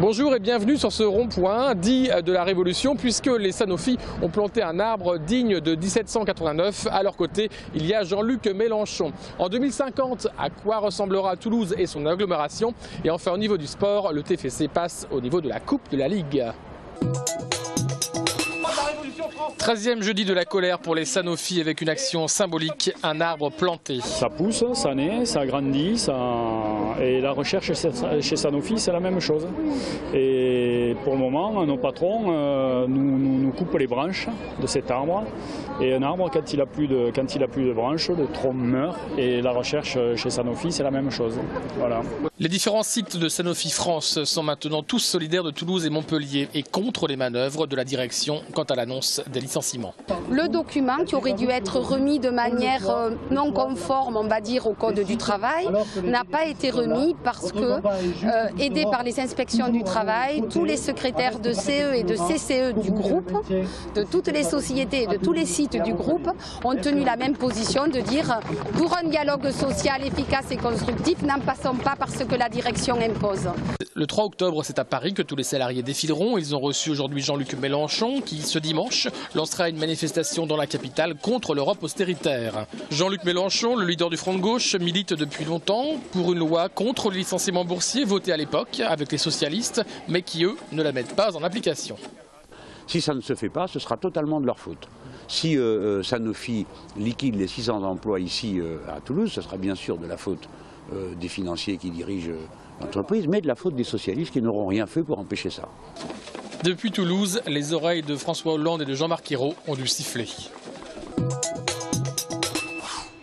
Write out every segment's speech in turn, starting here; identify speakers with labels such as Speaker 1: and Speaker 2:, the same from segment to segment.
Speaker 1: Bonjour et bienvenue sur ce rond-point dit de la Révolution, puisque les Sanofi ont planté un arbre digne de 1789. À leur côté, il y a Jean-Luc Mélenchon. En 2050, à quoi ressemblera Toulouse et son agglomération? Et enfin, au niveau du sport, le TFC passe au niveau de la Coupe de la Ligue. 13e jeudi de la colère pour les Sanofi avec une action symbolique, un arbre planté.
Speaker 2: Ça pousse, ça naît, ça grandit, et la recherche chez Sanofi c'est la même chose. Et pour le moment, nos patrons nous coupent les branches de cet arbre. Et un arbre, quand il a plus de branches, le tronc meurt. Et la recherche chez Sanofi c'est la même chose. Voilà.
Speaker 1: Les différents sites de Sanofi France sont maintenant tous solidaires de Toulouse et Montpellier et contre les manœuvres de la direction quant à l'annonce des licenciements.
Speaker 3: Le document qui aurait dû être remis de manière non conforme, on va dire, au Code du travail, n'a pas été remis parce que, aidés par les inspections du travail, tous les secrétaires de CE et de CCE du groupe, de toutes les sociétés et de tous les sites du groupe, ont tenu la même position de dire pour un dialogue social efficace et constructif, n'en passons pas par ce que la direction impose.
Speaker 1: Le 3 octobre, c'est à Paris que tous les salariés défileront. Ils ont reçu aujourd'hui Jean-Luc Mélenchon qui, ce dimanche, lancera une manifestation dans la capitale contre l'Europe austéritaire. Jean-Luc Mélenchon, le leader du Front de gauche, milite depuis longtemps pour une loi contre le licenciement boursier votée à l'époque avec les socialistes, mais qui, eux, ne la mettent pas en application.
Speaker 4: Si ça ne se fait pas, ce sera totalement de leur faute. Si Sanofi liquide les 600 emplois ici à Toulouse, ce sera bien sûr de la faute des financiers qui dirigent l'entreprise, mais de la faute des socialistes qui n'auront rien fait pour empêcher ça.
Speaker 1: Depuis Toulouse, les oreilles de François Hollande et de Jean-Marc Ayrault ont dû siffler.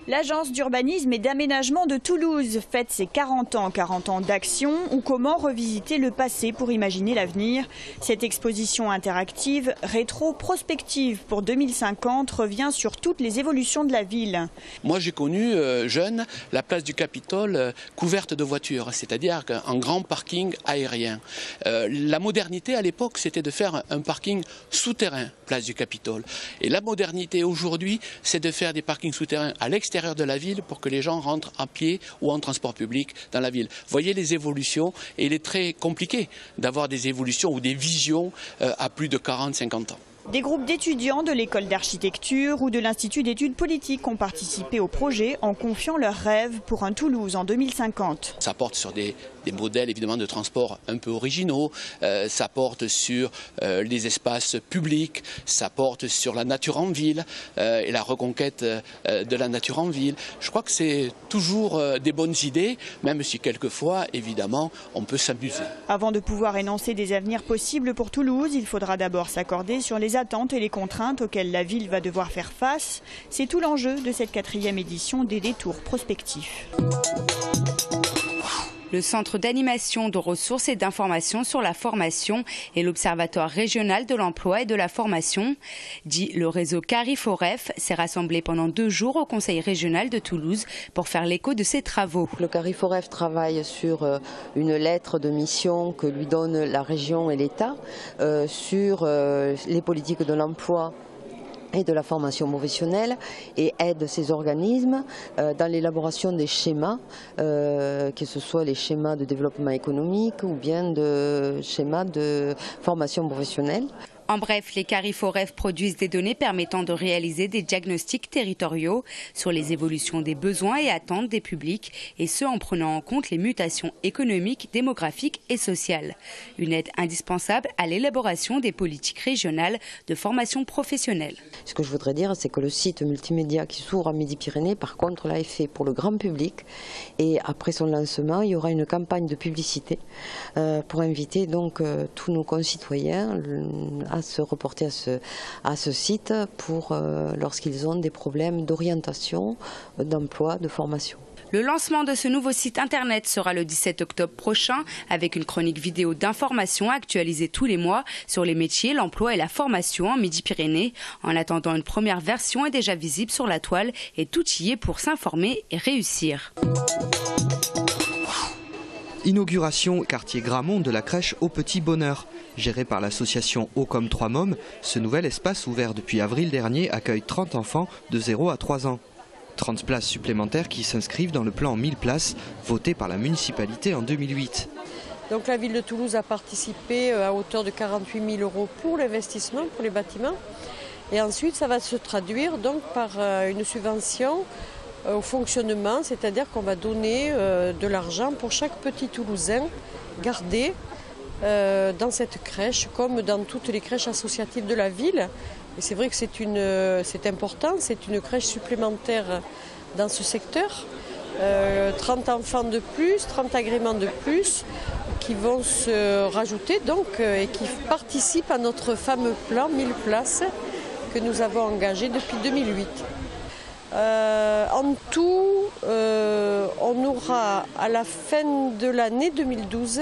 Speaker 5: L'agence d'urbanisme et d'aménagement de Toulouse fête ses 40 ans d'action, ou comment revisiter le passé pour imaginer l'avenir. Cette exposition interactive rétro-prospective pour 2050 revient sur toutes les évolutions de la ville.
Speaker 6: Moi j'ai connu, jeune, la place du Capitole couverte de voitures, c'est-à-dire un grand parking aérien. La modernité à l'époque c'était de faire un parking souterrain, place du Capitole. Et la modernité aujourd'hui c'est de faire des parkings souterrains à l'extérieur de la ville pour que les gens rentrent à pied ou en transport public dans la ville. Vous voyez les évolutions, et il est très compliqué d'avoir des évolutions ou des visions à plus de 40-50 ans.
Speaker 5: Des groupes d'étudiants de l'école d'architecture ou de l'Institut d'études politiques ont participé au projet en confiant leurs rêves pour un Toulouse en 2050.
Speaker 6: Ça porte sur des modèles évidemment de transport un peu originaux, ça porte sur les espaces publics, ça porte sur la nature en ville et la reconquête de la nature en ville. Je crois que c'est toujours des bonnes idées, même si quelquefois évidemment on peut s'amuser.
Speaker 5: Avant de pouvoir énoncer des avenirs possibles pour Toulouse, il faudra d'abord s'accorder sur les attentes et les contraintes auxquelles la ville va devoir faire face. C'est tout l'enjeu de cette 4e édition des détours prospectifs.
Speaker 7: Le Centre d'animation, de ressources et d'information sur la formation et l'Observatoire régional de l'emploi et de la formation, dit le réseau CARIFOREF, s'est rassemblé pendant 2 jours au Conseil régional de Toulouse pour faire l'écho de ses travaux.
Speaker 8: Le CARIFOREF travaille sur une lettre de mission que lui donne la région et l'État sur les politiques de l'emploi et de la formation professionnelle, et aide ces organismes dans l'élaboration des schémas, que ce soit les schémas de développement économique ou bien de schémas de formation professionnelle.
Speaker 7: En bref, les CARIFOREF produisent des données permettant de réaliser des diagnostics territoriaux sur les évolutions des besoins et attentes des publics, et ce en prenant en compte les mutations économiques, démographiques et sociales. Une aide indispensable à l'élaboration des politiques régionales de formation professionnelle.
Speaker 8: Ce que je voudrais dire, c'est que le site multimédia qui s'ouvre à Midi-Pyrénées, par contre, là, est fait pour le grand public. Et après son lancement, il y aura une campagne de publicité pour inviter donc tous nos concitoyens à se reporter à ce site pour lorsqu'ils ont des problèmes d'orientation, d'emploi, de formation.
Speaker 7: Le lancement de ce nouveau site internet sera le 17 octobre prochain avec une chronique vidéo d'information actualisée tous les mois sur les métiers, l'emploi et la formation en Midi-Pyrénées. En attendant, une première version est déjà visible sur la toile et tout y est pour s'informer et réussir.
Speaker 9: Inauguration quartier Gramont de la crèche Au Petit Bonheur. Géré par l'association Haut comme 3 mômes, ce nouvel espace ouvert depuis avril dernier accueille 30 enfants de 0 à 3 ans. 30 places supplémentaires qui s'inscrivent dans le plan 1000 places voté par la municipalité en 2008.
Speaker 10: Donc la ville de Toulouse a participé à hauteur de 48 000 € pour l'investissement, pour les bâtiments. Et ensuite, ça va se traduire donc par une subvention au fonctionnement, c'est-à-dire qu'on va donner de l'argent pour chaque petit Toulousain gardé dans cette crèche, comme dans toutes les crèches associatives de la ville. Et c'est vrai que c'est important, c'est une crèche supplémentaire dans ce secteur. 30 enfants de plus, 30 agréments de plus qui vont se rajouter donc, et qui participent à notre fameux plan 1000 places que nous avons engagé depuis 2008. En tout, on aura à la fin de l'année 2012,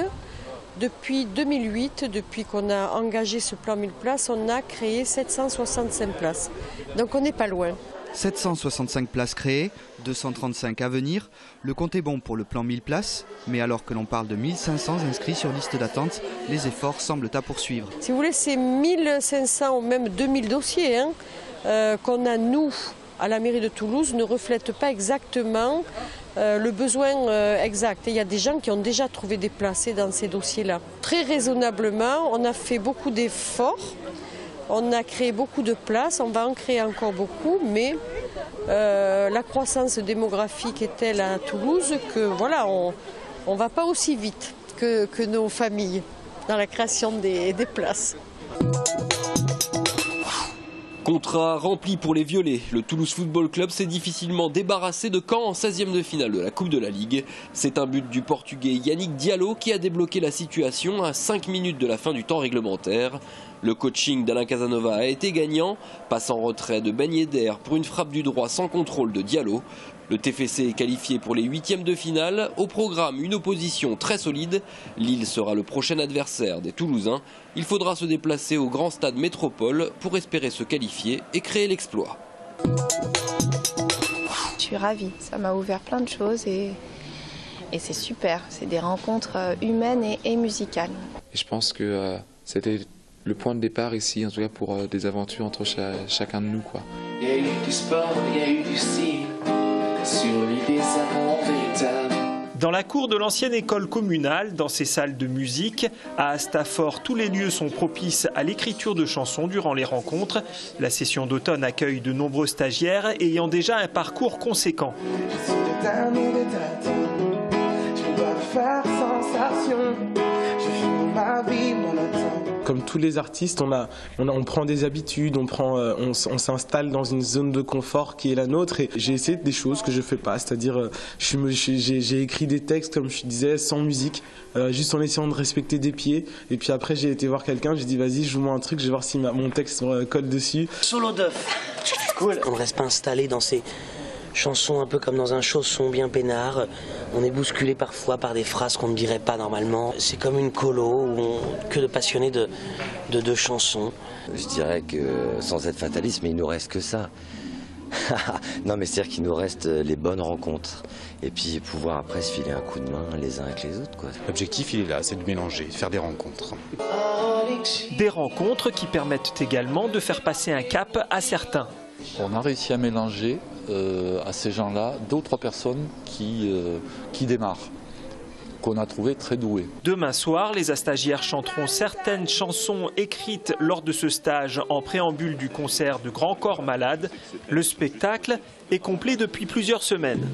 Speaker 10: depuis 2008, depuis qu'on a engagé ce plan 1000 places, on a créé 765 places. Donc on n'est pas loin.
Speaker 9: 765 places créées, 235 à venir. Le compte est bon pour le plan 1000 places, mais alors que l'on parle de 1500 inscrits sur liste d'attente, les efforts semblent à poursuivre.
Speaker 10: Si vous voulez, c'est 1500 ou même 2000 dossiers qu'on a, nous, à la mairie de Toulouse, ne reflètent pas exactement le besoin exact. Et il y a des gens qui ont déjà trouvé des places dans ces dossiers-là. Très raisonnablement, on a fait beaucoup d'efforts. On a créé beaucoup de places, on va en créer encore beaucoup, mais la croissance démographique est telle à Toulouse que voilà, on ne va pas aussi vite que nos familles dans la création des places.
Speaker 11: Contrat rempli pour les Violets. Le Toulouse Football Club s'est difficilement débarrassé de Caen en 16e de finale de la Coupe de la Ligue. C'est un but du Portugais Yannick Diallo qui a débloqué la situation à 5 minutes de la fin du temps réglementaire. Le coaching d'Alain Casanova a été gagnant, passe en retrait de Ben Yedder pour une frappe du droit sans contrôle de Diallo. Le TFC est qualifié pour les 8e de finale. Au programme, une opposition très solide. Lille sera le prochain adversaire des Toulousains. Il faudra se déplacer au grand stade Métropole pour espérer se qualifier et créer l'exploit.
Speaker 12: Je suis ravie, ça m'a ouvert plein de choses et c'est super. C'est des rencontres humaines et musicales.
Speaker 13: Je pense que c'était le point de départ ici, en tout cas pour des aventures entre chacun de nous, quoi.
Speaker 14: Il y a eu du sport, il y a eu du style, sur l'idée amours véritables.
Speaker 15: Dans la cour de l'ancienne école communale, dans ses salles de musique, à Astafort, tous les lieux sont propices à l'écriture de chansons durant les rencontres. La session d'automne accueille de nombreux stagiaires ayant déjà un parcours conséquent.
Speaker 16: Comme tous les artistes, on prend des habitudes, on s'installe dans une zone de confort qui est la nôtre. Et j'ai essayé des choses que je fais pas, c'est-à-dire j'ai écrit des textes, comme je disais, sans musique, juste en essayant de respecter des pieds. Et puis après, j'ai été voir quelqu'un, j'ai dit vas-y, joue-moi un truc, je vais voir si mon texte colle dessus.
Speaker 17: Solo d'œuf, cool. On ne reste pas installé dans ces chansons un peu comme dans un chausson bien peinard. On est bousculé parfois par des phrases qu'on ne dirait pas normalement. C'est comme une colo que de passionnés de chansons.
Speaker 18: Je dirais que sans être fataliste, mais il nous reste que ça. Non mais c'est-à-dire qu'il nous reste les bonnes rencontres. Et puis pouvoir après se filer un coup de main les uns avec les autres, quoi.
Speaker 19: L'objectif il est là, c'est de mélanger, de faire des rencontres.
Speaker 15: Des rencontres qui permettent également de faire passer un cap à certains.
Speaker 20: On a réussi à mélanger à ces gens-là 2 ou 3 personnes qui démarrent, qu'on a trouvé très douées.
Speaker 15: Demain soir, les stagiaires chanteront certaines chansons écrites lors de ce stage en préambule du concert de Grand Corps Malade. Le spectacle est complet depuis plusieurs semaines.